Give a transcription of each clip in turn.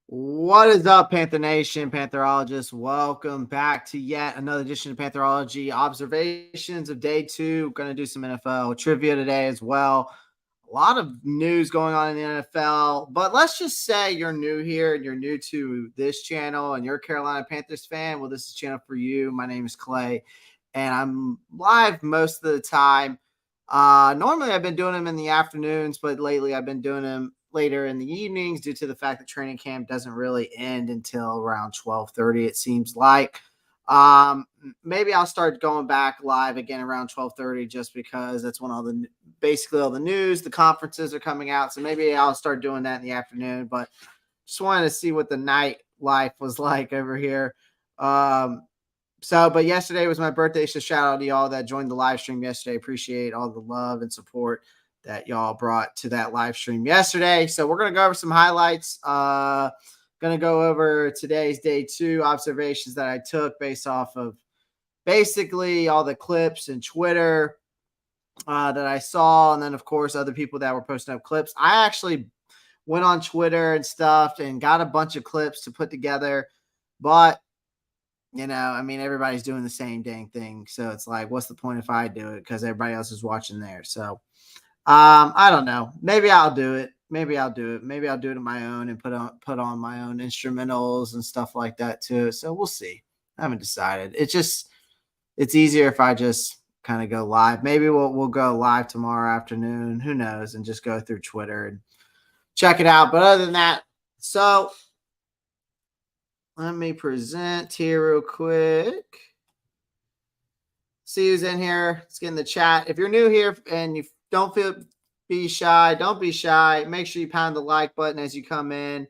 What is up, Panther Nation, Pantherologists? Welcome back to yet another edition of Pantherology Observations of Day 2. Going to do some NFL trivia today as well. A lot of news going on in the NFL, but let's just say you're new here and you're new to this channel and you're a Carolina Panthers fan. Well, this is a channel for you. My name is Clay, and I'm live most of the time. Normally, I've been doing them in the afternoons, but lately I've been doing them later in the evenings due to the fact that training camp doesn't really end until around 12:30. It seems like. Maybe I'll start going back live again around 12:30 just because that's when basically all the news, the conferences are coming out. So maybe I'll start doing that in the afternoon. But just wanted to see what the night life was like over here. But yesterday was my birthday. So shout out to y'all that joined the live stream yesterday. Appreciate all the love and support that y'all brought to that live stream yesterday. So we're going to go over some highlights. Going to go over today's day 2 observations that I took based off of basically all the clips and Twitter that I saw. And then, of course, other people that were posting up clips. I actually went on Twitter and stuff and got a bunch of clips to put together. But everybody's doing the same dang thing. So it's like, what's the point if I do it? Because everybody else is watching there. So I don't know. Maybe I'll do it. Maybe I'll do it. Maybe I'll do it on my own and put on my own instrumentals and stuff like that too. So we'll see. I haven't decided. It's easier if I just kind of go live. Maybe we'll go live tomorrow afternoon. Who knows? And just go through Twitter and check it out. But other than that, so let me present here real quick. See who's in here. Let's get in the chat. If you're new here and you don't be shy, don't be shy. Make sure you pound the like button as you come in.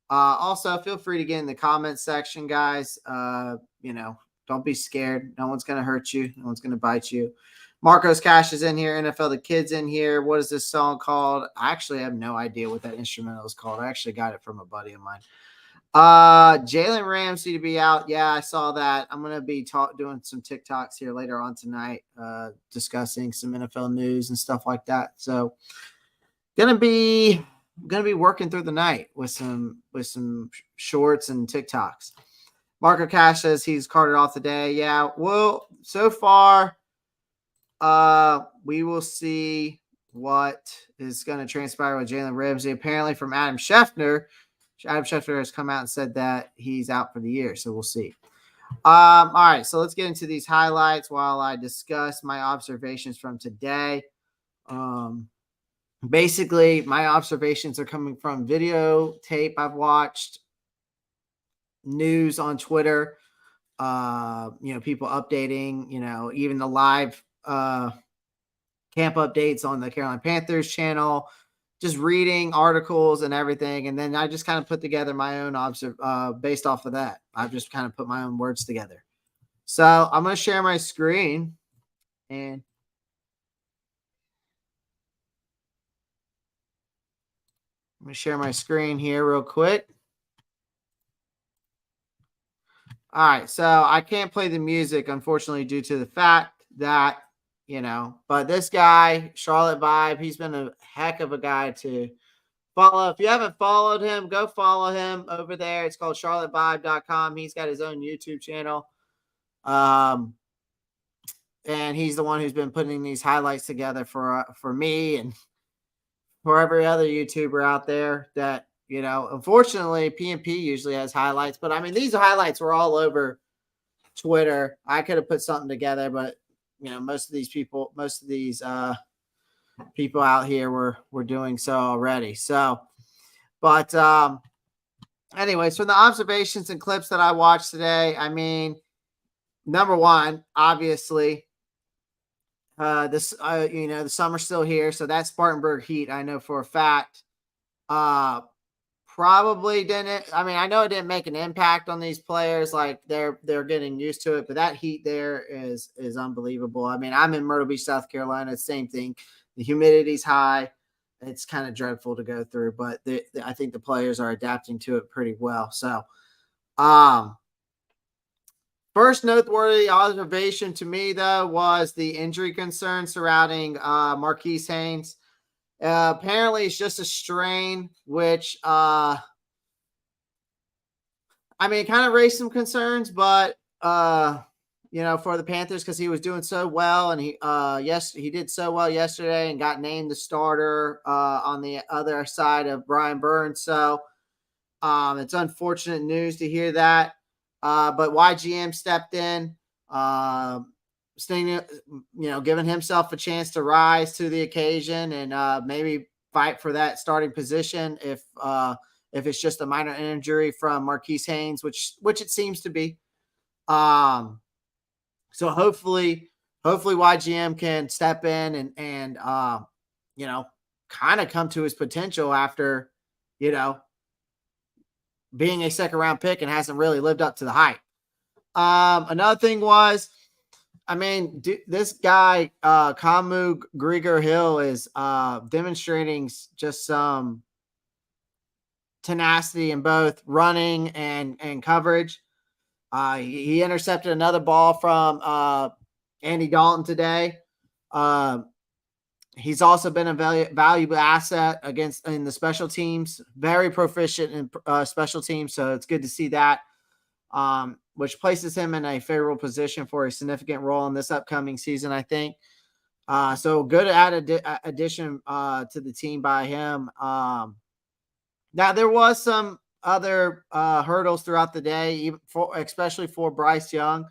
Also, feel free to get in the comment section, guys. Don't be scared. No one's going to hurt you. No one's going to bite you. Marcos Cash is in here. NFL The Kid's in here. What is this song called? I actually have no idea what that instrumental is called. I actually got it from a buddy of mine. Jalen Ramsey to be out. Yeah, I saw that. I'm gonna be doing some TikToks here later on tonight, discussing some NFL news and stuff like that. So, gonna be working through the night with some shorts and TikToks. Marco Cash says he's carted off today. Yeah, well, so far, we will see what is going to transpire with Jalen Ramsey. Apparently, from Adam Schefter has come out and said that he's out for the year, so we'll see. All right, so let's get into these highlights while I discuss my observations from today. Basically, my observations are coming from videotape I've watched, news on Twitter, people updating, even the live camp updates on the Carolina Panthers channel, just reading articles and everything. And then I just kind of put together my own based off of that. I've just kind of put my own words together. So I'm going to share my screen and I'm going to share my screen here real quick. All right. So I can't play the music, unfortunately, due to the fact that, but this guy, Charlotte Vibe, he's been a heck of a guy to follow. If you haven't followed him, go follow him over there. It's called charlottevibe.com. He's got his own YouTube channel. And he's the one who's been putting these highlights together for me and for every other YouTuber out there that, unfortunately, PNP usually has highlights. But, these highlights were all over Twitter. I could have put something together, but, most of these people out here were doing so already. So, but anyways, from the observations and clips that I watched today, number one, obviously, the summer's still here, so that Spartanburg heat, I know for a fact, probably didn't. I know it didn't make an impact on these players. Like they're getting used to it, but that heat there is unbelievable. I'm in Myrtle Beach, South Carolina. Same thing. The humidity's high. It's kind of dreadful to go through, but I think the players are adapting to it pretty well. So, first noteworthy observation to me, though, was the injury concern surrounding Marquise Haynes. Apparently, it's just a strain, which I mean, it kind of raised some concerns, but for the Panthers because he was doing so well, and he did so well yesterday and got named the starter on the other side of Brian Burns. So it's unfortunate news to hear that. But YGM stepped in, staying, giving himself a chance to rise to the occasion and maybe fight for that starting position if it's just a minor injury from Marquise Haynes, which it seems to be. So hopefully YGM can step in and kind of come to his potential after, being a second round pick and hasn't really lived up to the hype. Another thing was, this guy, Kamu Grieger Hill is demonstrating just some tenacity in both running and coverage. He intercepted another ball from Andy Dalton today. He's also been a valuable asset in the special teams. Very proficient in special teams, so it's good to see that. Which places him in a favorable position for a significant role in this upcoming season, I think. So good addition to the team by him. Now there was some other hurdles throughout the day, especially for Bryce Young.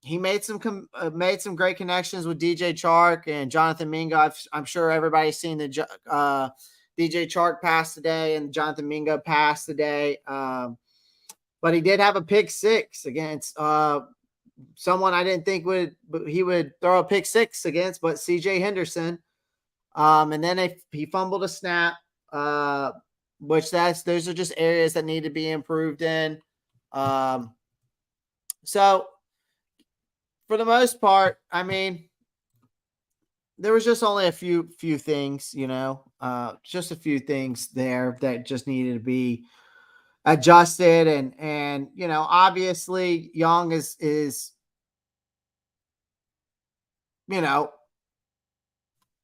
He made some great connections with DJ Chark and Jonathan Mingo. I'm sure everybody's seen the DJ Chark pass today and Jonathan Mingo pass today. But he did have a pick six against someone I didn't think he would throw a pick six against, but CJ Henderson. And then he fumbled a snap, which those are just areas that need to be improved in. So for the most part, there was just only a few things, just a few things there that just needed to be adjusted. And obviously Young is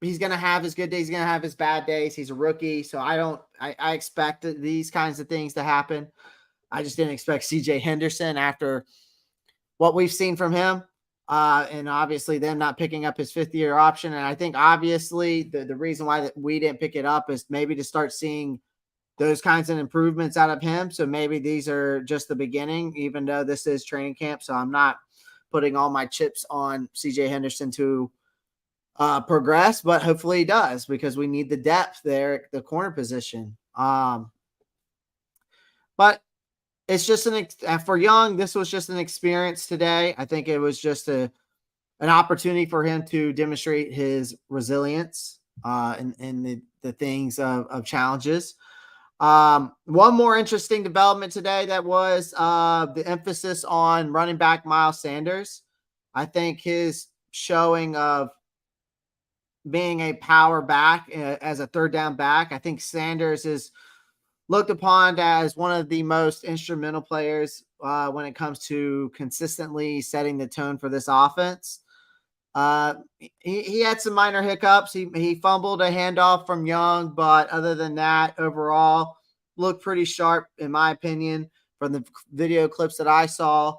he's going to have his good days. He's going to have his bad days. He's a rookie. So I expect these kinds of things to happen. I just didn't expect CJ Henderson after what we've seen from him. And obviously them not picking up his 5th-year option. And I think obviously the reason why we didn't pick it up is maybe to start seeing those kinds of improvements out of him. So maybe these are just the beginning, even though this is training camp. So I'm not putting all my chips on CJ Henderson to progress, but hopefully he does, because we need the depth there at the corner position. But it's just for Young, this was just an experience today. I think it was just an opportunity for him to demonstrate his resilience in the things of challenges. One more interesting development today that was the emphasis on running back Miles Sanders. I think his showing of being a power back as a third down back, I think Sanders is looked upon as one of the most instrumental players when it comes to consistently setting the tone for this offense. He had some minor hiccups. He fumbled a handoff from Young, but other than that, overall looked pretty sharp in my opinion from the video clips that I saw.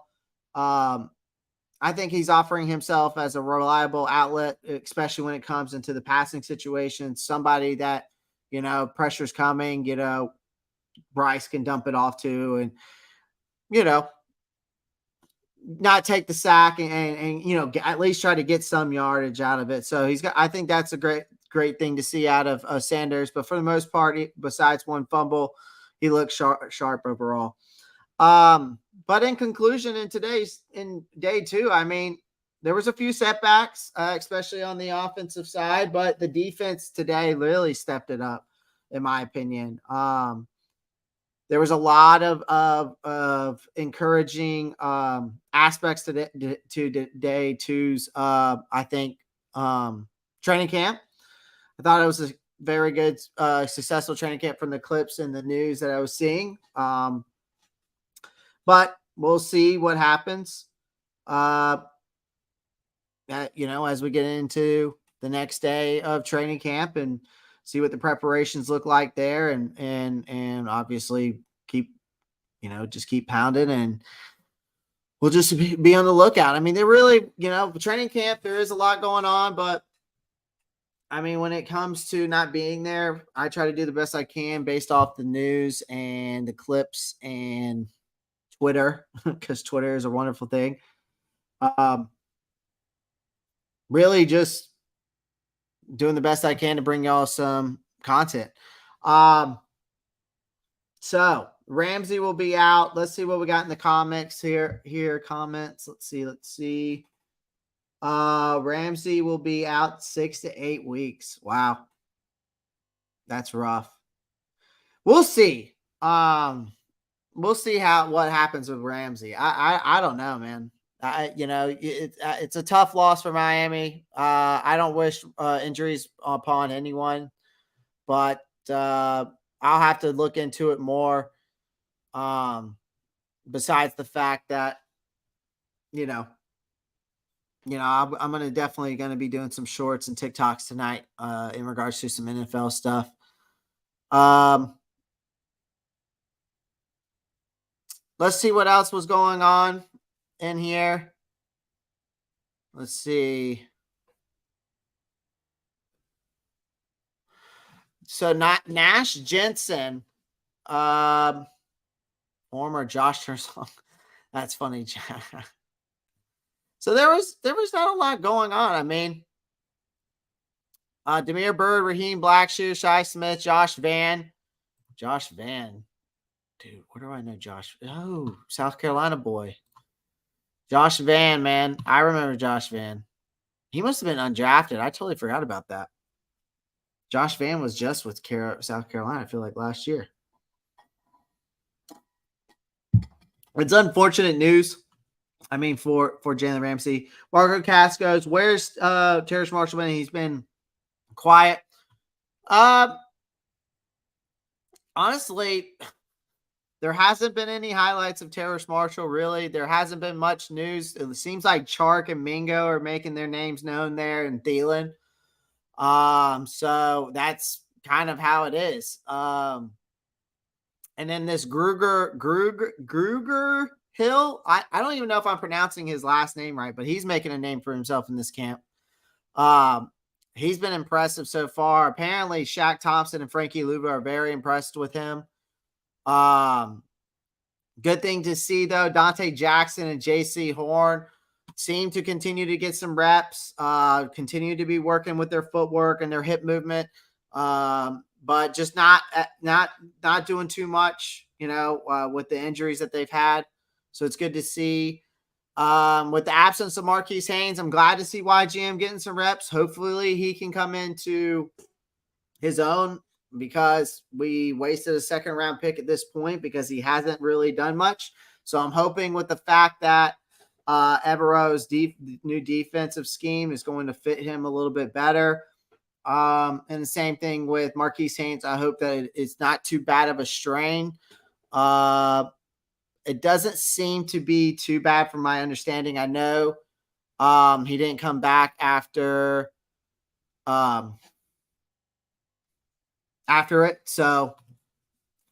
I think he's offering himself as a reliable outlet, especially when it comes into the passing situation. Somebody that, pressure's coming, Bryce can dump it off to and, not take the sack and at least try to get some yardage out of it. So I think that's a great thing to see out of Sanders. But for the most part, besides one fumble, he looks sharp overall. But in conclusion, in day 2, there was a few setbacks, especially on the offensive side, but the defense today really stepped it up, in my opinion. There was a lot of encouraging aspects to day 2's, I think, training camp. I thought it was a very good, successful training camp from the clips and the news that I was seeing. But we'll see what happens, as we get into the next day of training camp and see what the preparations look like there, and obviously keep just keep pounding, and we'll just be on the lookout. I mean, they're really, training camp, there is a lot going on, but I mean, when it comes to not being there, I try to do the best I can based off the news and the clips and Twitter, because Twitter is a wonderful thing. Um, really just doing the best I can to bring y'all some content. So Ramsey will be out. Let's see what we got in the comics here. Comments. Let's see. Ramsey will be out 6 to 8 weeks. Wow. That's rough. We'll see. We'll see what happens with Ramsey. I don't know, man. It's a tough loss for Miami. I don't wish injuries upon anyone, but I'll have to look into it more. Besides the fact that, I'm definitely going to be doing some shorts and TikToks tonight in regards to some NFL stuff. Let's see what else was going on in here. Let's see. So not Nash Jensen, former Josh Tersong. That's funny. So there was not a lot going on. I mean, Damiere Byrd, Raheem Blackshear, Shi Smith, Josh Van. Dude, where do I know Josh? Oh, South Carolina boy. Josh Van, man. I remember Josh Van. He must have been undrafted. I totally forgot about that. Josh Van was just with South Carolina, I feel like, last year. It's unfortunate news. I mean, for Jalen Ramsey. Marco Cascos, where's Terrace Marshall been? He's been quiet. Honestly, there hasn't been any highlights of Terrace Marshall, really. There hasn't been much news. It seems like Chark and Mingo are making their names known there, and Thielen. So that's kind of how it is. And then this Gruger Hill, I don't even know if I'm pronouncing his last name right, but he's making a name for himself in this camp. He's been impressive so far. Apparently, Shaq Thompson and Frankie Luba are very impressed with him. Good thing to see, though. Dante Jackson and JC Horn seem to continue to get some reps, continue to be working with their footwork and their hip movement, but just not doing too much, with the injuries that they've had. So it's good to see. With the absence of Marquise Haynes, I'm glad to see YGM getting some reps. Hopefully he can come into his own, because we wasted a second-round pick at this point because he hasn't really done much. So I'm hoping with the fact that Evero's new defensive scheme is going to fit him a little bit better. And the same thing with Marquise Haynes. I hope that it's not too bad of a strain. It doesn't seem to be too bad from my understanding. I know he didn't come back after it. So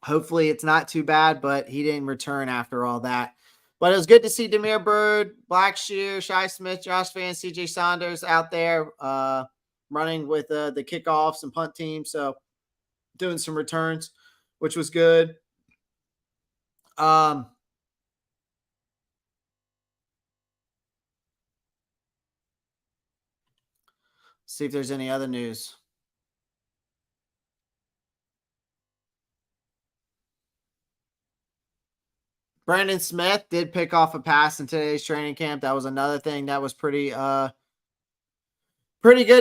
hopefully it's not too bad, but he didn't return after all that. But it was good to see Damiere Byrd, Blackshear, Shi Smith, Josh Van, CJ Saunders out there running with the kickoffs and punt team. So doing some returns, which was good. See if there's any other news. Brandon Smith did pick off a pass in today's training camp. That was another thing that was pretty good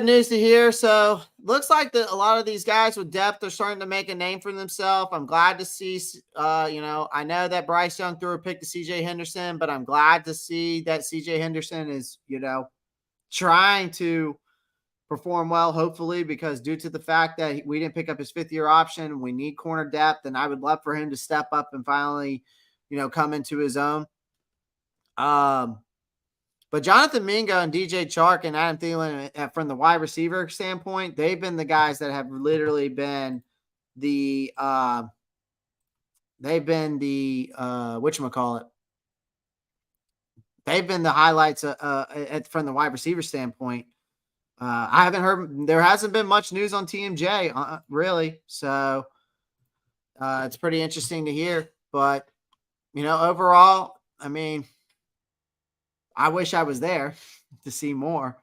news to hear. So looks like a lot of these guys with depth are starting to make a name for themselves. I'm glad to see, I know that Bryce Young threw a pick to CJ Henderson, but I'm glad to see that CJ Henderson is, trying to perform well, hopefully, because due to the fact that we didn't pick up his 5th-year option, we need corner depth, and I would love for him to step up and finally, come into his own. But Jonathan Mingo and DJ Chark and Adam Thielen, from the wide receiver standpoint, they've been the guys that have literally been the they've been the whatchamacallit. They've been the highlights from the wide receiver standpoint. I haven't heard. There hasn't been much news on TMJ, really. So it's pretty interesting to hear. But overall, I mean, I wish I was there to see more.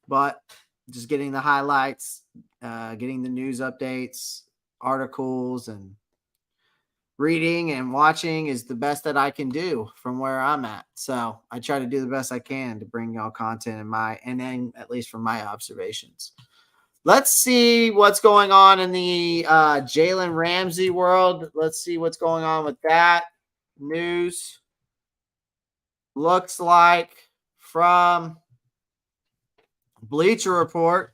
But just getting the highlights, getting the news updates, articles, and reading and watching is the best that I can do from where I'm at. So I try to do the best I can to bring y'all content and then at least from my observations. Let's see what's going on in the Jalen Ramsey world. Let's see what's going on with that news. Looks like from Bleacher Report,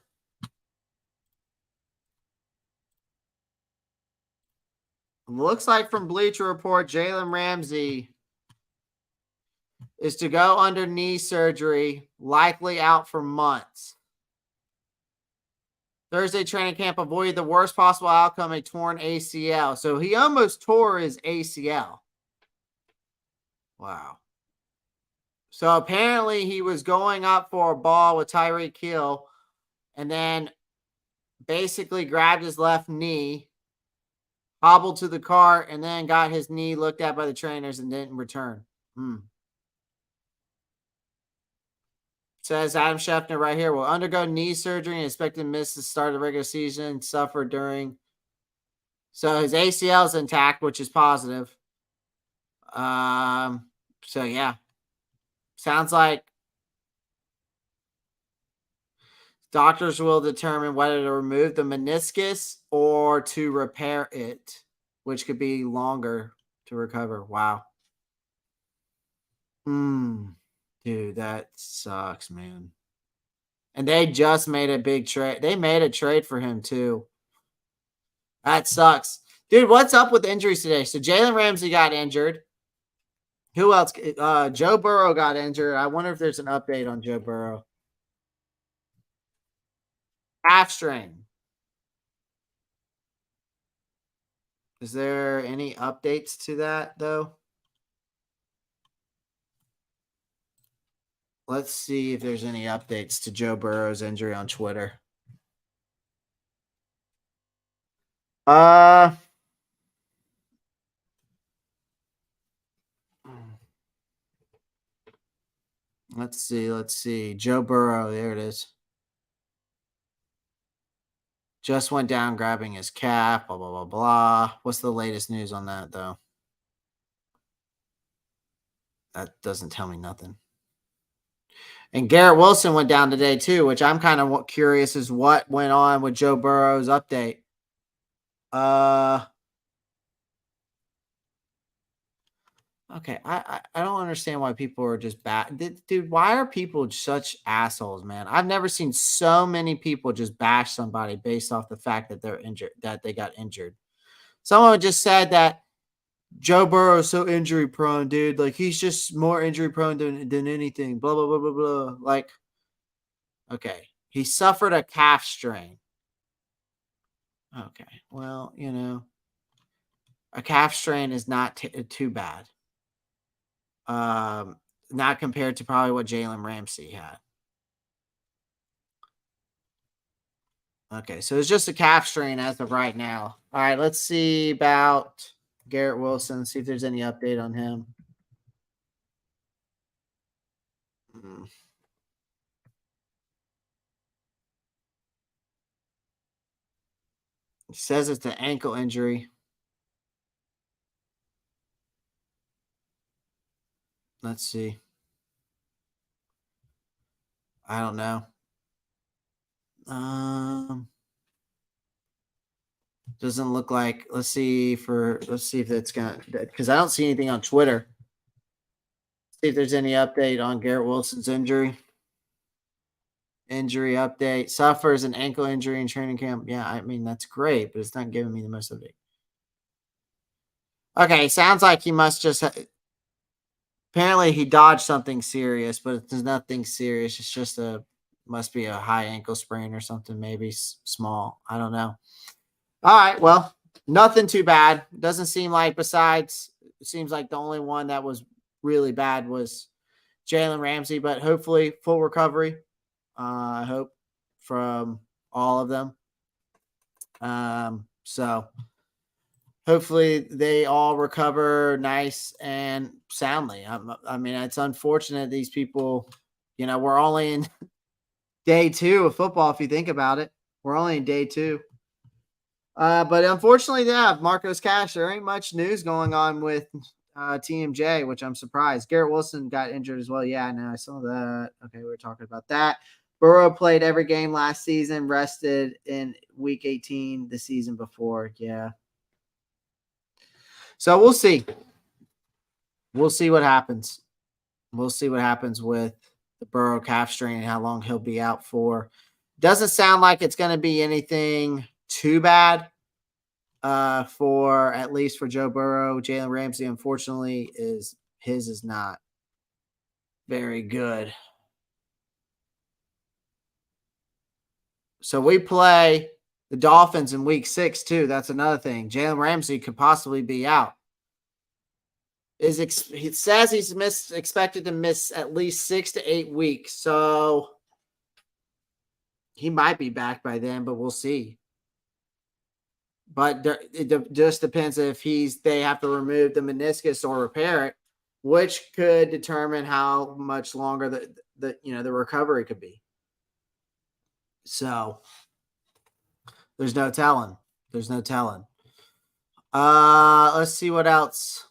Jalen Ramsey is to go under knee surgery, likely out for months. Thursday training camp avoided the worst possible outcome, a torn ACL. So he almost tore his ACL. Wow. So apparently he was going up for a ball with Tyreek Hill and then basically grabbed his left knee, hobbled to the car, and then got his knee looked at by the trainers and didn't return. Says Adam Schefter right here, will undergo knee surgery and expected to miss the start of the regular season, suffered during. So his ACL is intact, which is positive. So yeah. Sounds like doctors will determine whether to remove the meniscus or to repair it, which could be longer to recover. Wow. Dude, that sucks, man. And they just made a big trade. They made a trade for him, too. That sucks. Dude, what's up with injuries today? So Jalen Ramsey got injured. Who else? Joe Burrow got injured. I wonder if there's an update on Joe Burrow. Calf strain. Is there any updates to that, though? Let's see if there's any updates to Joe Burrow's injury on Twitter. Let's see. Joe Burrow, there it is. Just went down grabbing his cap, blah, blah, blah, blah. What's the latest news on that, though? That doesn't tell me nothing. And Garrett Wilson went down today, too, which I'm kind of curious is what went on with Joe Burrow's update. Okay, I don't understand why people are just bad. Dude, why are people such assholes, man? I've never seen so many people just bash somebody based off the fact that they're injured, that they got injured. Someone just said that Joe Burrow is so injury prone, dude. Like, he's just more injury prone than anything. Blah, blah, blah, blah, blah. Like, okay. He suffered a calf strain. Okay. Well, a calf strain is not too bad. Not compared to probably what Jalen Ramsey had. Okay, so it's just a calf strain as of right now. All right, let's see about Garrett Wilson, see if there's any update on him. It says it's an ankle injury. Let's see. I don't know. Doesn't look like. Let's see if that's gonna, because I don't see anything on Twitter. See if there's any update on Garrett Wilson's injury. Injury update. Suffers an ankle injury in training camp. Yeah, I mean, that's great, but it's not giving me the most update. Okay, sounds like he must just. Apparently, he dodged something serious, but it's nothing serious. It's just must be a high ankle sprain or something, maybe small. I don't know. All right, well, Nothing too bad. Doesn't seem like besides it seems like the only one that was really bad was Jalen Ramsey, but hopefully full recovery. I hope from all of them. So hopefully they all recover nice and soundly. I mean, it's unfortunate these people, we're only in day 2 of football. If you think about it, we're only in day 2. But unfortunately, yeah, Marcos Cash, there ain't much news going on with TMJ, which I'm surprised. Garrett Wilson got injured as well. Yeah, I know. I saw that. Okay, we were talking about that. Burrow played every game last season, rested in week 18 the season before. Yeah. So we'll see. We'll see what happens. We'll see what happens with the Burrow calf strain and how long he'll be out for. Doesn't sound like it's going to be anything too bad. For at least for Joe Burrow. Jalen Ramsey, unfortunately, is not very good. So we play the Dolphins in week 6 too. That's another thing. Jalen Ramsey could possibly be out. He says he's expected to miss at least 6 to 8 weeks. So he might be back by then, but we'll see. But it just depends if they have to remove the meniscus or repair it, which could determine how much longer the recovery could be. So there's no telling. Let's see what else.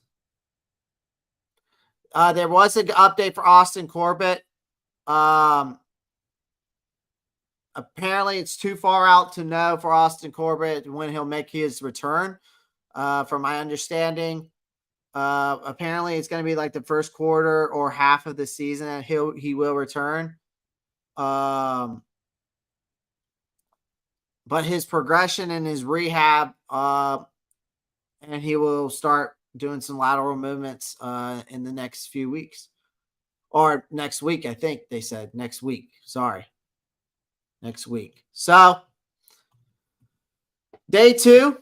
There was an update for Austin Corbett. Apparently it's too far out to know for Austin Corbett when he'll make his return. From my understanding, apparently it's going to be like the first quarter or half of the season that he will return. But his progression and his rehab, and he will start doing some lateral movements in the next few weeks. Or next week, I think they said. Next week. Sorry. Next week. So, day 2.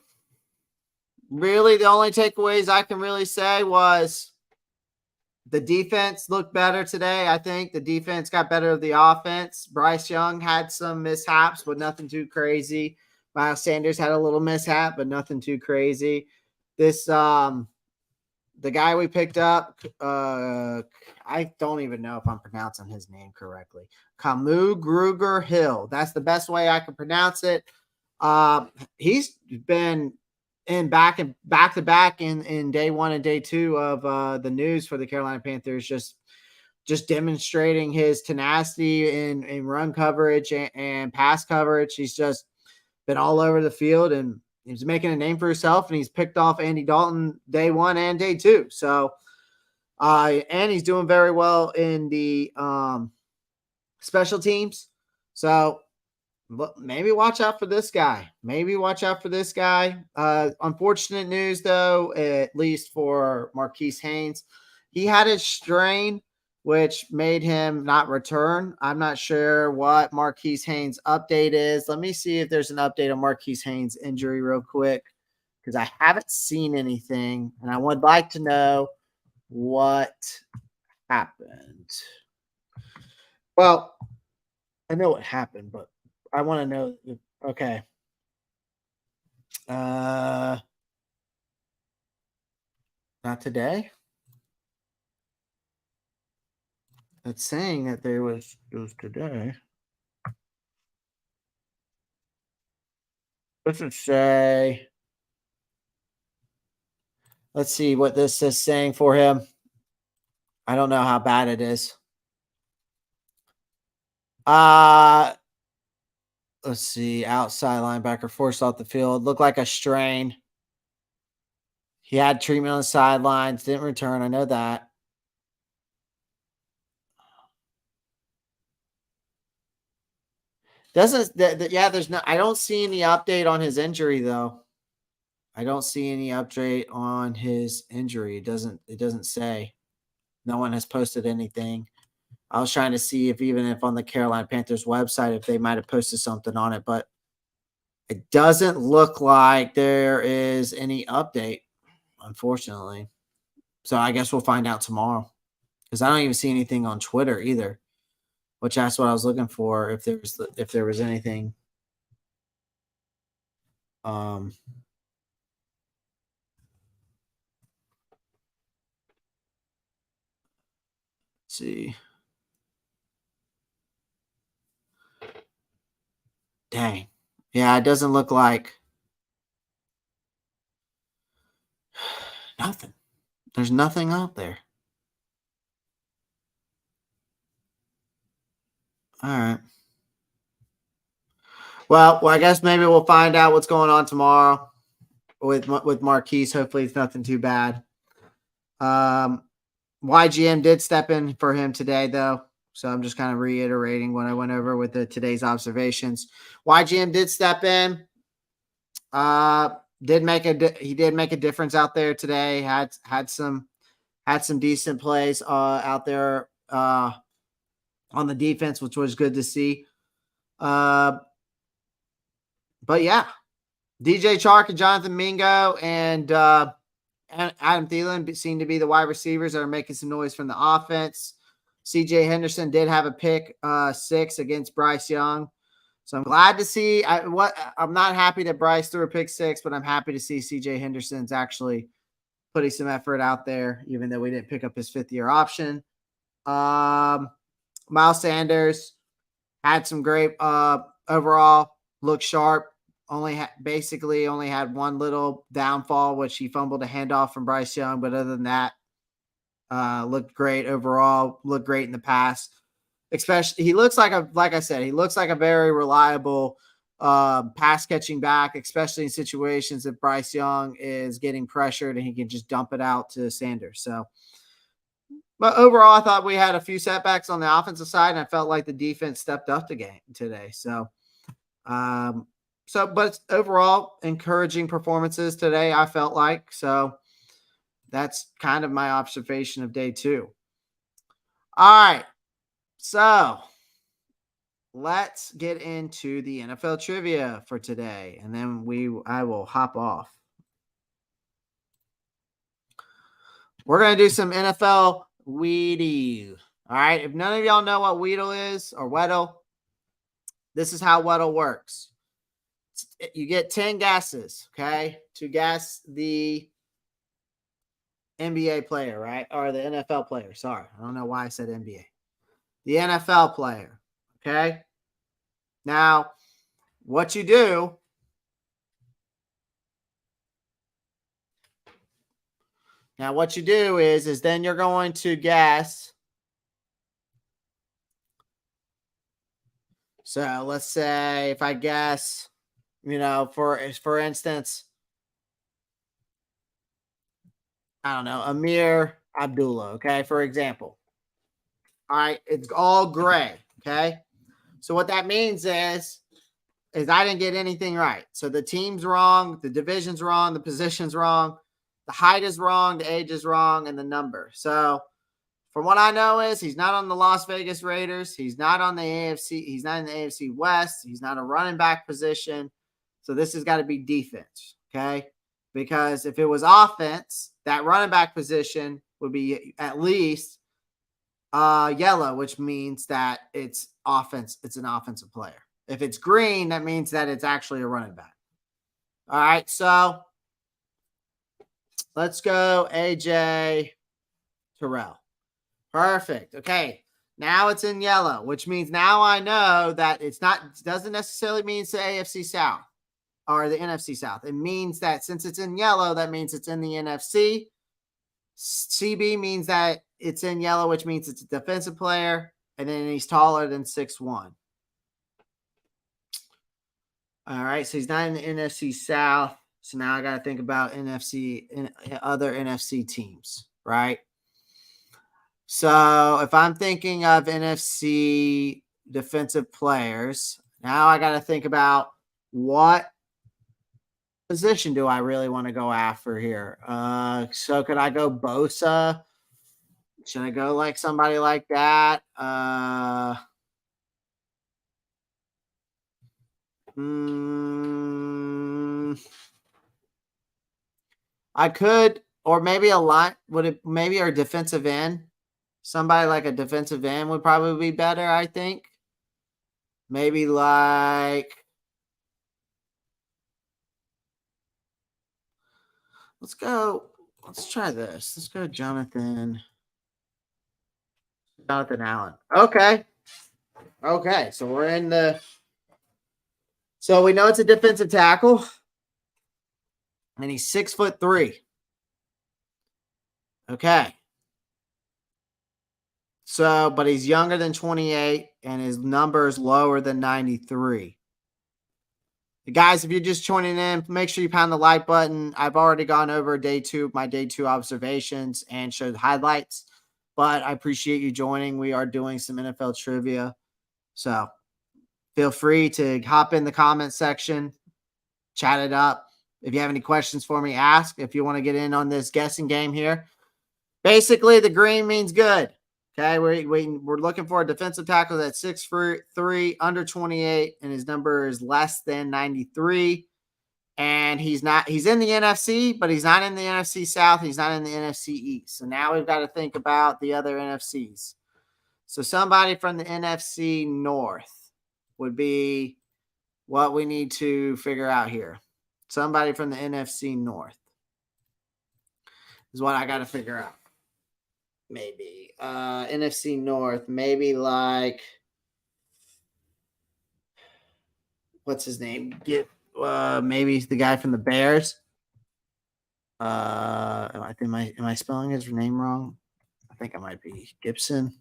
Really, the only takeaways I can really say was the defense looked better today. I think the defense got better of the offense. Bryce Young had some mishaps, but nothing too crazy. Miles Sanders had a little mishap, but nothing too crazy. This, the guy we picked up, I don't even know if I'm pronouncing his name correctly. Kamu Gruger Hill. That's the best way I can pronounce it. He's been in back to back in day 1 and day 2 of the news for the Carolina Panthers, just demonstrating his tenacity in run coverage and pass coverage. He's just been all over the field and he's making a name for himself, and he's picked off Andy Dalton day 1 and day 2. So, and he's doing very well in the special teams. So maybe watch out for this guy. Unfortunate news, though, at least for Marquise Haynes. He had a strain, which made him not return. I'm not sure what Marquise Haynes' update is. Let me see if there's an update on Marquise Haynes' injury real quick, because I haven't seen anything, and I would like to know what happened. Well, I know what happened, but I want to know. Okay. Not today. It's saying that it was today. Doesn't say. Let's see what this is saying for him. I don't know how bad it is. Let's see. Outside linebacker forced off the field. Looked like a strain. He had treatment on the sidelines. Didn't return. I know that. There's no. I don't see any update on his injury though. I don't see any update on his injury. It doesn't say. No one has posted anything. I was trying to see if on the Carolina Panthers website, if they might have posted something on it, but It doesn't look like there is any update, unfortunately. So I guess we'll find out tomorrow because I don't even see anything on Twitter either, which that's what I was looking for. If there was anything. Um, let's see. Dang. Yeah, it doesn't look like nothing. There's nothing out there. All right. Well, I guess maybe we'll find out what's going on tomorrow with Marquise. Hopefully, it's nothing too bad. YGM did step in for him today, though. So I'm just kind of reiterating what I went over with today's observations. YGM did step in. He did make a difference out there today. Had some decent plays out there on the defense, which was good to see. But yeah, DJ Chark and Jonathan Mingo and Adam Thielen seem to be the wide receivers that are making some noise from the offense. CJ Henderson did have a pick 6 against Bryce Young. So I'm glad to see I'm not happy that Bryce threw a pick 6, but I'm happy to see CJ Henderson's actually putting some effort out there, even though we didn't pick up his 5th-year option. Miles Sanders had some great overall, looked sharp. Basically only had one little downfall, which he fumbled a handoff from Bryce Young. But other than that, looked great overall. Looked great in the pass. Especially, he looks like like I said, he looks like a very reliable pass catching back, especially in situations that Bryce Young is getting pressured and he can just dump it out to Sanders. So, but overall, I thought we had a few setbacks on the offensive side, and I felt like the defense stepped up the game today. So, but overall, encouraging performances today, I felt like. So that's kind of my observation of day 2. All right. So let's get into the NFL trivia for today, and then I will hop off. We're going to do some NFL Weedle. All right. If none of y'all know what Weedle is or Weddle, this is how Weddle works. You get 10 guesses, okay, to guess the NBA player, right? Or the NFL player. Sorry. I don't know why I said NBA. The NFL player, okay? Now, what you do is then you're going to guess. So let's say if I guess, for instance, I don't know, Amir Abdullah, okay, for example. All right, it's all gray, okay? So what that means is I didn't get anything right. So the team's wrong, the division's wrong, the position's wrong, the height is wrong, the age is wrong, and the number. So from what I know is he's not on the Las Vegas Raiders. He's not on the AFC. He's not in the AFC West. He's not a running back position. So this has got to be defense, okay? Because if it was offense, that running back position would be at least yellow, which means that it's offense. It's an offensive player. If it's green, that means that it's actually a running back. All right, so let's go AJ Terrell. Perfect. Okay, now it's in yellow, which means now I know that it doesn't necessarily mean it's the AFC South or the NFC South. It means that since it's in yellow, that means it's in the NFC. CB means that it's in yellow, which means it's a defensive player, and then he's taller than 6'1". All right, so he's not in the NFC South. So now I got to think about other NFC teams, right? So if I'm thinking of NFC defensive players, now I got to think about what position do I really want to go after here? So could I go Bosa? Should I go like somebody like that? I could, or maybe a line. Would it maybe our defensive end? Somebody like a defensive end would probably be better, I think. Maybe like let's go. Let's try this. Let's go, Jonathan. Jonathan Allen. Okay. Okay. So we're in the. So we know it's a defensive tackle, and he's 6'3". Okay. So, but he's younger than 28, and his number is lower than 93. Guys, if you're just joining in, make sure you pound the like button. I've already gone over my day two observations and showed highlights, but I appreciate you joining. We are doing some NFL trivia. So feel free to hop in the comment section, chat it up. If you have any questions for me, ask. If you want to get in on this guessing game here, basically the green means good. Okay, we're looking for a defensive tackle that's 6'3", under 28, and his number is less than 93. And he's in the NFC, but he's not in the NFC South. He's not in the NFC East. So now we've got to think about the other NFCs. So somebody from the NFC North would be what we need to figure out here. Somebody from the NFC North is what I got to figure out. Maybe NFC North, maybe like what's his name? Maybe the guy from the Bears. Am I spelling his name wrong? I think it might be Gibson.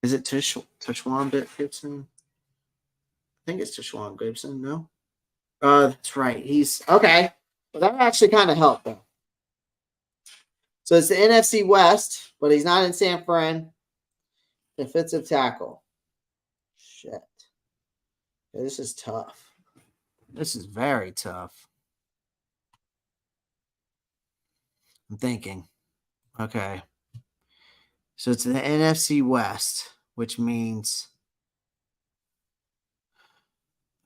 Is it Tishwan Gibson? I think it's Tishwan Gibson. No. That's right. He's okay. Well, that actually kind of helped though. So it's the NFC West, but he's not in San Fran. Defensive tackle. Shit. Okay, this is tough. This is very tough. I'm thinking. Okay. So it's the NFC West, which means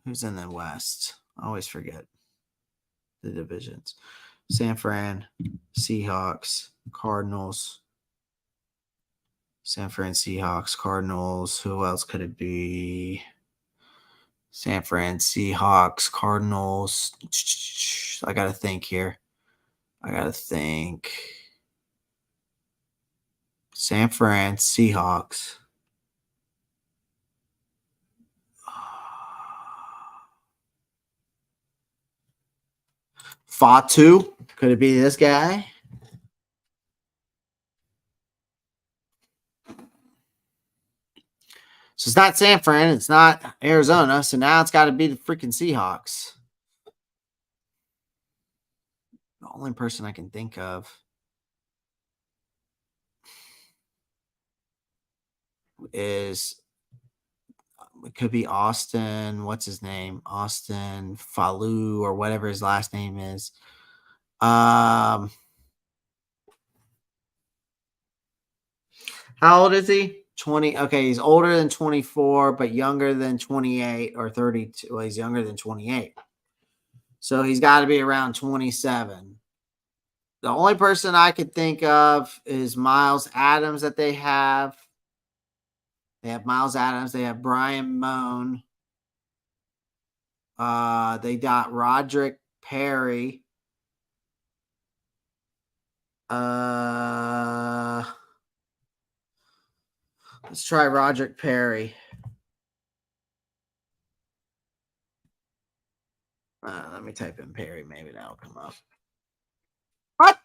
who's in the West? I always forget the divisions. San Fran, Seahawks, Cardinals. San Fran, Seahawks, Cardinals. Who else could it be? San Fran, Seahawks, Cardinals. I got to think here. San Fran, Seahawks. Fatu. Could it be this guy? So it's not San Fran. It's not Arizona. So now it's got to be the freaking Seahawks. The only person I can think of is it could be Austin. What's his name? Austin Falu or whatever his last name is. How old is he? 20. Okay, he's older than 24, but younger than 28 or 32. Well, he's younger than 28. So he's got to be around 27. The only person I could think of is Miles Adams that they have. They have Miles Adams. They have Brian Moan. They got Roderick Perry. Let's try Roderick Perry. Let me type in Perry. Maybe that'll come up. What?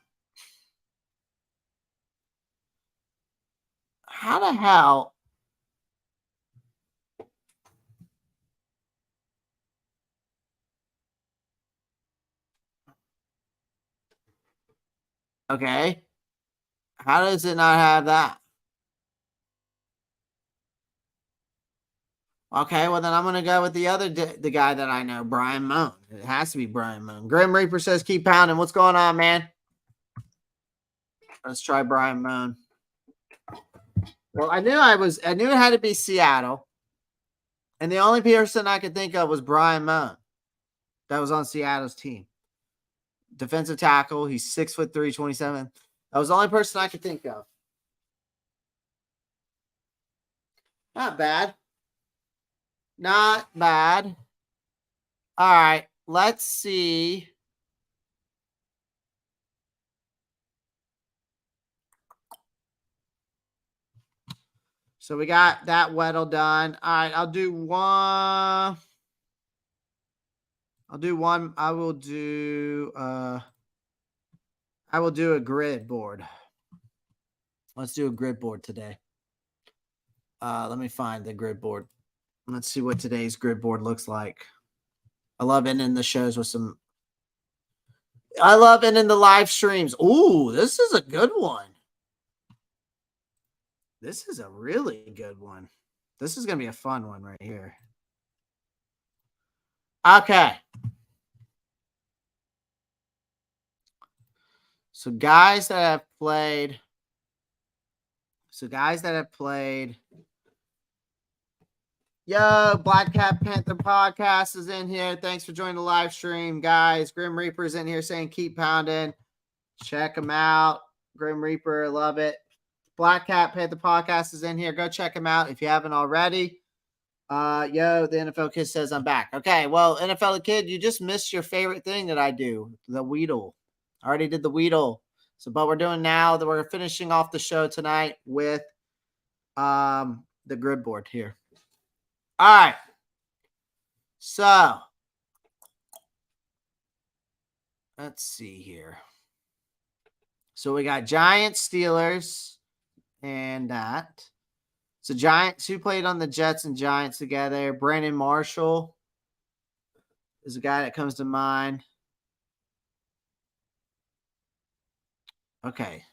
How the hell? Okay. How does it not have that? Okay, well then I'm gonna go with the guy that I know, Brian Moan. It has to be Brian Moan. Grim Reaper says keep pounding. What's going on, man? Let's try Brian Moan. Well, I knew it had to be Seattle. And the only person I could think of was Brian Moan. That was on Seattle's team. Defensive tackle. He's 6'3", 27. That was the only person I could think of. Not bad. Not bad. All right. Let's see. So we got that Weddle done. All right. I'll do one. I will do a grid board. Let's do a grid board today. Let me find the grid board. Let's see what today's grid board looks like. I love ending the shows with some. I love ending the live streams. Ooh, this is a good one. This is a really good one. This is going to be a fun one right here. Okay. So guys that have played. Yo, Black Cat Panther Podcast is in here. Thanks for joining the live stream, guys. Grim Reaper's in here saying keep pounding. Check him out. Grim Reaper, love it. Black Cat Panther Podcast is in here. Go check him out if you haven't already. The NFL Kid says I'm back. Okay, well, NFL Kid, you just missed your favorite thing that I do, the Weddle. I already did the Weddle. So, but we're doing now that we're finishing off the show tonight with the grid board here. All right. So, let's see here. So we got Giants, Steelers, and that. So Giants, who played on the Jets and Giants together? Brandon Marshall is a guy that comes to mind. Okay.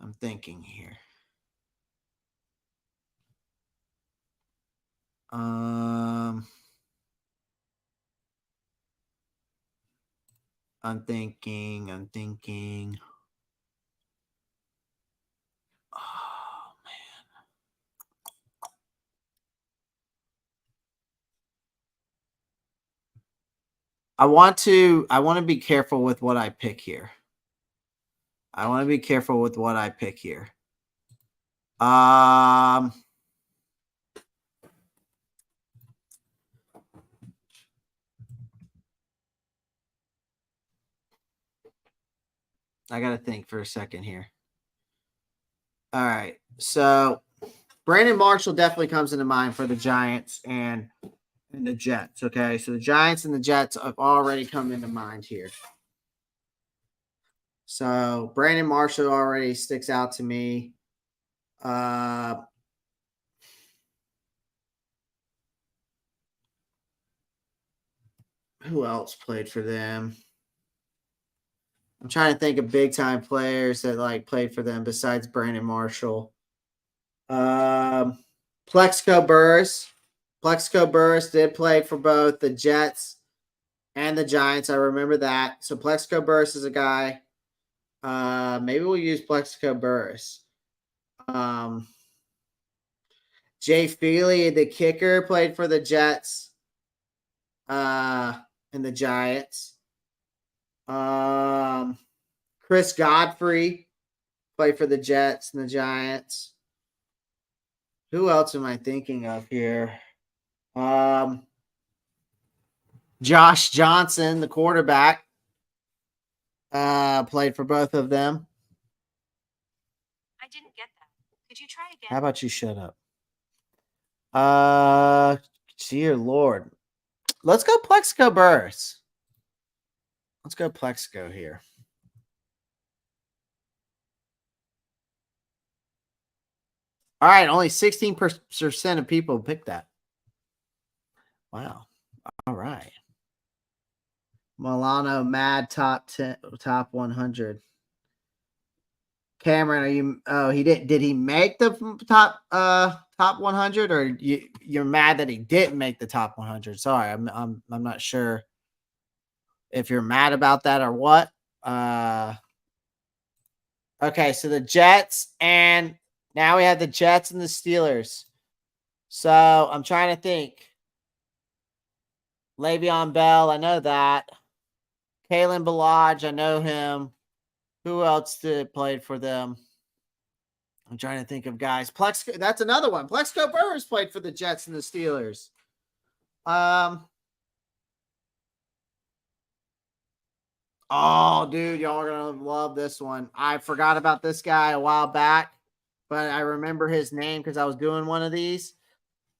I'm thinking here. I'm thinking. Oh, man. I want to be careful with what I pick here. I got to think for a second here. All right. So Brandon Marshall definitely comes into mind for the Giants and the Jets. Okay. So the Giants and the Jets have already come into mind here. So Brandon Marshall already sticks out to me. Who else played for them? I'm trying to think of big time players that played for them besides Brandon Marshall. Plexico Burress. Plexico Burress did play for both the Jets and the Giants. I remember that. So Plexico Burress is a guy. Maybe we'll use Plexico Burress. Jay Feely, the kicker, played for the Jets and the Giants. Chris Godfrey played for the Jets and the Giants. Who else am I thinking of here? Josh Johnson, the quarterback, played for both of them. I didn't get that. Could you try again? How about you shut up? Dear Lord. Let's go Plexico Burress. Let's go Plexico here. All right, only 16% of people picked that. Wow. All right. Milano Mad top 100. Cameron, are you? Oh, he did. Did he make the top 100, or you're mad that he didn't make the top 100? Sorry, I'm not sure if you're mad about that or what. Okay, so the Jets, and now we have the Jets and the Steelers. So I'm trying to think. Le'Veon Bell, I know that. Kalen Ballage, I know him. Who else did played for them? I'm trying to think of guys. Plex, that's another one. Plexico Burress played for the Jets and the Steelers. Oh, dude, y'all are gonna love this one. I forgot about this guy a while back, but I remember his name because I was doing one of these,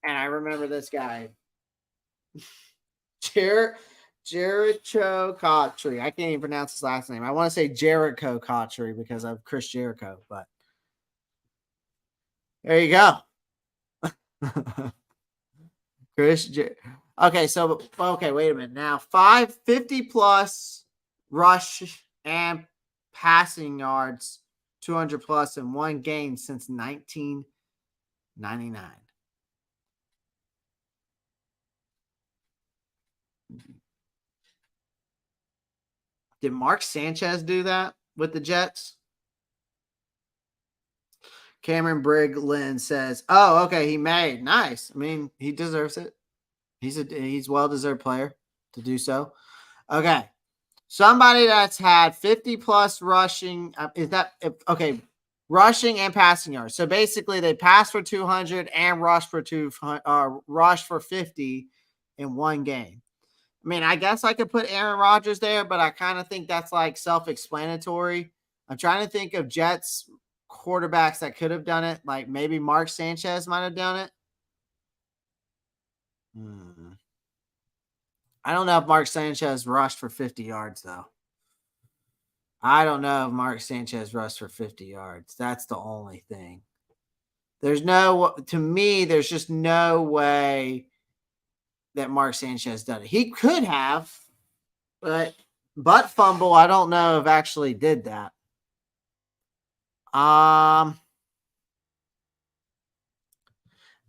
and I remember this guy. Jericho Cotchery. I can't even pronounce his last name. I want to say Jericho Cotchery because of Chris Jericho, but there you go. Okay, so wait a minute. Now 550 plus rush and passing yards, 200 plus in one game since 1999. Did Mark Sanchez do that with the Jets? Cameron Briglin says, "Oh, okay, he made nice. I mean, he deserves it. He's well-deserved player to do so." Okay, somebody that's had 50 plus rushing rushing and passing yards. So basically, they passed for 200 and rushed for 50 in one game. I mean, I guess I could put Aaron Rodgers there, but I kind of think that's like self-explanatory. I'm trying to think of Jets quarterbacks that could have done it. Like maybe Mark Sanchez might have done it. I don't know if Mark Sanchez rushed for 50 yards, though. I don't know if Mark Sanchez rushed for 50 yards. That's the only thing. There's just no way that Mark Sanchez done it. He could have, but butt fumble, I don't know if actually did that. All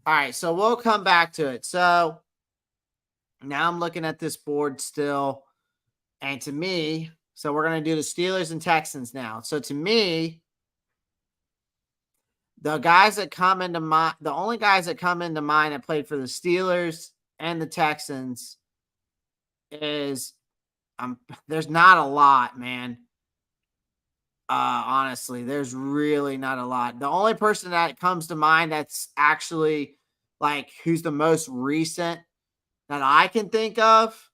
right, so we'll come back to it. So now I'm looking at this board still, and to me, so we're going to do the Steelers and Texans now. So to me, the guys that come into mind, the only guys that come into mind that played for the Steelers and the Texans is there's not a lot, man. Honestly, there's really not a lot. The only person that comes to mind that's actually like who's the most recent that I can think of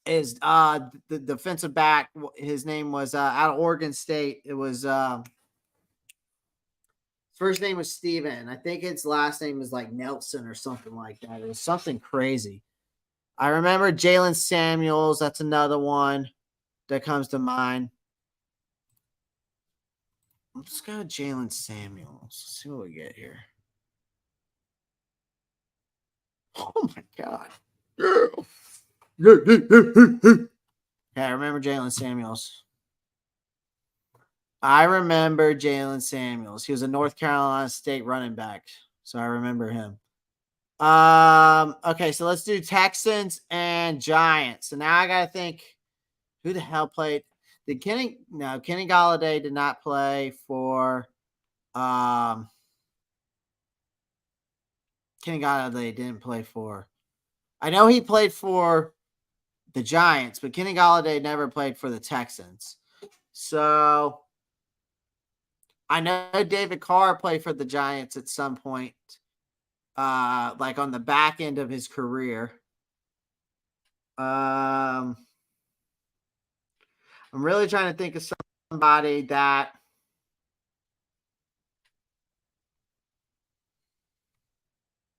is the defensive back. His name was out of Oregon State. It was first name was Steven. I think his last name was like Nelson or something like that. It was something crazy. I remember Jalen Samuels. That's another one that comes to mind. Let's go with Jalen Samuels. Let's see what we get here. Oh my God. Yeah, I remember Jalen Samuels. He was a North Carolina State running back. So I remember him. Okay, so let's do Texans and Giants. So now I gotta think who the hell played. Kenny Golladay did not play for Kenny Golladay didn't play for. I know he played for the Giants, but Kenny Golladay never played for the Texans. So I know David Carr played for the Giants at some point, like on the back end of his career. I'm really trying to think of somebody that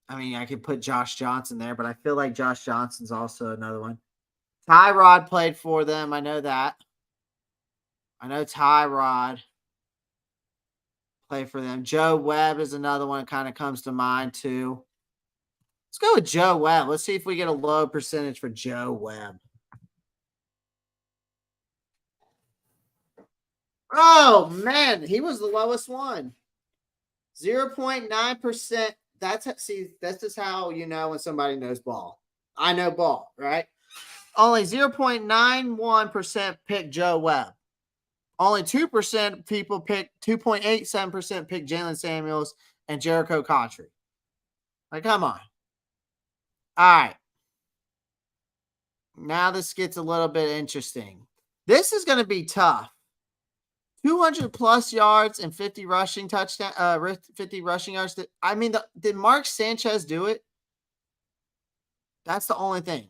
I could put Josh Johnson there, but I feel like Josh Johnson's also another one. Tyrod played for them. I know that. I know Tyrod played for them. Joe Webb is another one that kind of comes to mind too. Let's go with Joe Webb. Let's see if we get a low percentage for Joe Webb. Oh, man. He was the lowest one. 0.9%. That's just how you know when somebody knows ball. I know ball, right? Only 0.91% picked Joe Webb. Only 2% people pick 2.87% pick Jalen Samuels and Jericho Cotchery. Like, come on. All right. Now this gets a little bit interesting. This is going to be tough. 200 plus yards and 50 rushing touchdown, 50 rushing yards. Did Mark Sanchez do it? That's the only thing.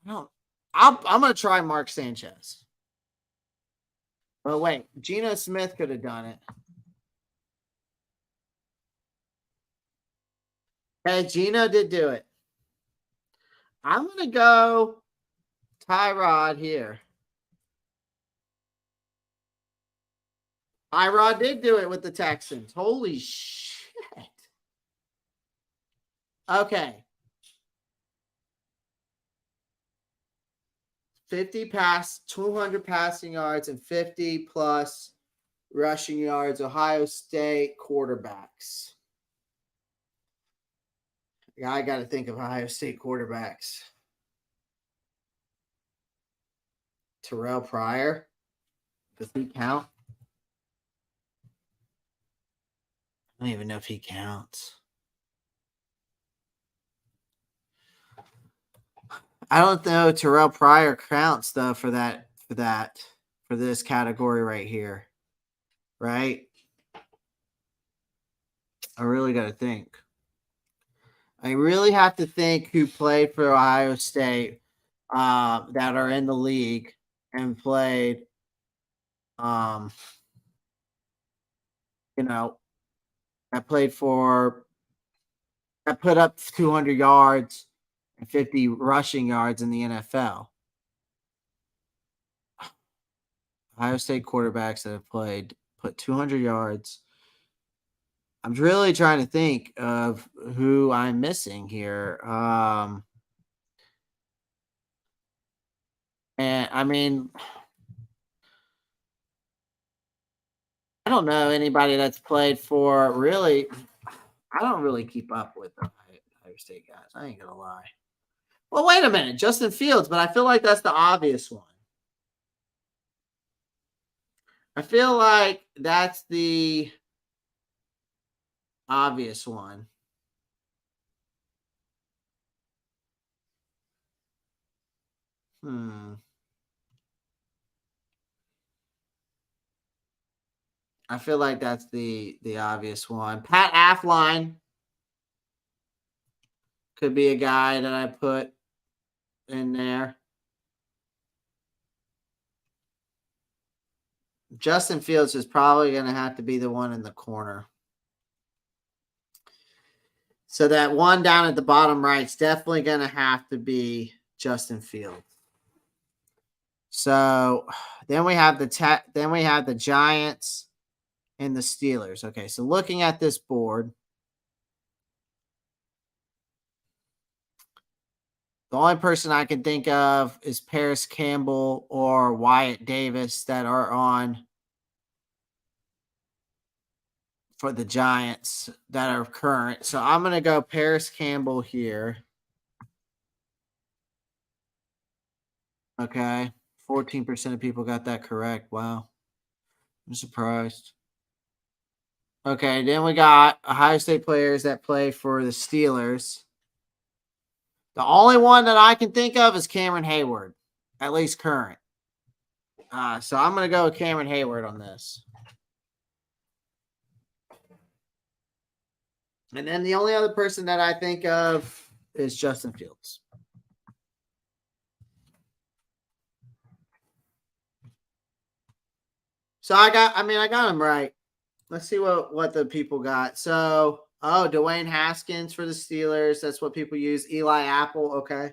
No, I'm going to try Mark Sanchez. But wait, Geno Smith could have done it. Hey, Geno did do it. I'm going to go Tyrod here. Tyrod did do it with the Texans. Holy shit. Okay. 200 passing yards and 50 plus rushing yards, Ohio State quarterbacks. Yeah, I got to think of Ohio State quarterbacks. Terrell Pryor. Does he count? I don't even know if he counts. I don't know Terrell Pryor counts though for this category right here. Right? I really got to think. I really have to think who played for Ohio State that are in the league and played that put up 200 yards and 50 rushing yards in the NFL. Ohio State quarterbacks that have put 200 yards. I'm really trying to think of who I'm missing here. And I mean, I don't know anybody that's played for really. I don't really keep up with the Ohio State guys. I ain't gonna lie. Well, wait a minute, Justin Fields, but I feel like that's the obvious one. I feel like that's the obvious one. I feel like that's the obvious one. Pat Affline could be a guy that I put in there. Justin Fields is probably going to have to be the one in the corner. So that one down at the bottom right is definitely going to have to be Justin Fields. So then we have the Giants and the Steelers. Okay, so looking at this board, the only person I can think of is Paris Campbell or Wyatt Davis that are on for the Giants that are current. So I'm going to go Paris Campbell here. Okay. 14% of people got that correct. Wow. I'm surprised. Okay. Then we got Ohio State players that play for the Steelers. The only one that I can think of is Cameron Hayward, at least current. So I'm going to go with Cameron Hayward on this. And then the only other person that I think of is Justin Fields. So I got him right. Let's see what the people got. So, Dwayne Haskins for the Steelers. That's what people use. Eli Apple. Okay.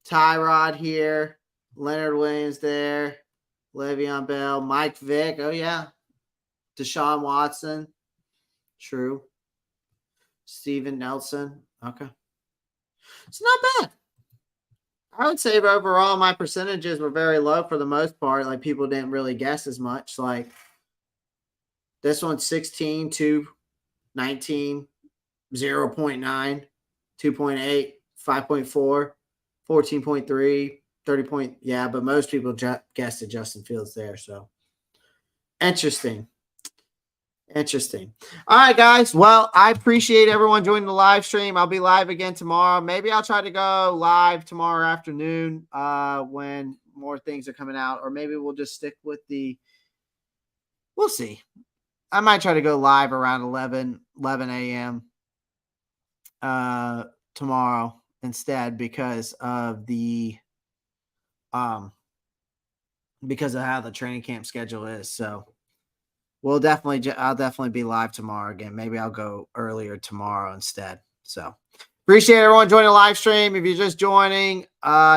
Tyrod here. Leonard Williams there. Le'Veon Bell. Mike Vick. Oh, yeah. Deshaun Watson. True. Steven Nelson. Okay. It's not bad. I would say overall my percentages were very low for the most part. Like people didn't really guess as much. Like this one's 16, 2, 19, 0.9, 2.8, 5.4, 14.3, 30 point. Yeah, but most people guessed Justin Fields there. So interesting. Interesting. All right, guys. Well, I appreciate everyone joining the live stream. I'll be live again tomorrow. Maybe I'll try to go live tomorrow afternoon when more things are coming out, or maybe we'll just stick with we'll see. I might try to go live around 11 a.m. Tomorrow instead because of because of how the training camp schedule is. So I'll definitely be live tomorrow again. Maybe I'll go earlier tomorrow instead. So appreciate everyone joining the live stream. If you're just joining,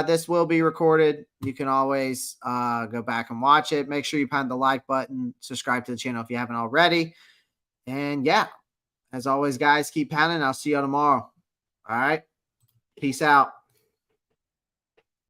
this will be recorded. You can always go back and watch it. Make sure you pound the like button, subscribe to the channel if you haven't already. And yeah, as always, guys, keep pounding. I'll see you tomorrow. All right. Peace out.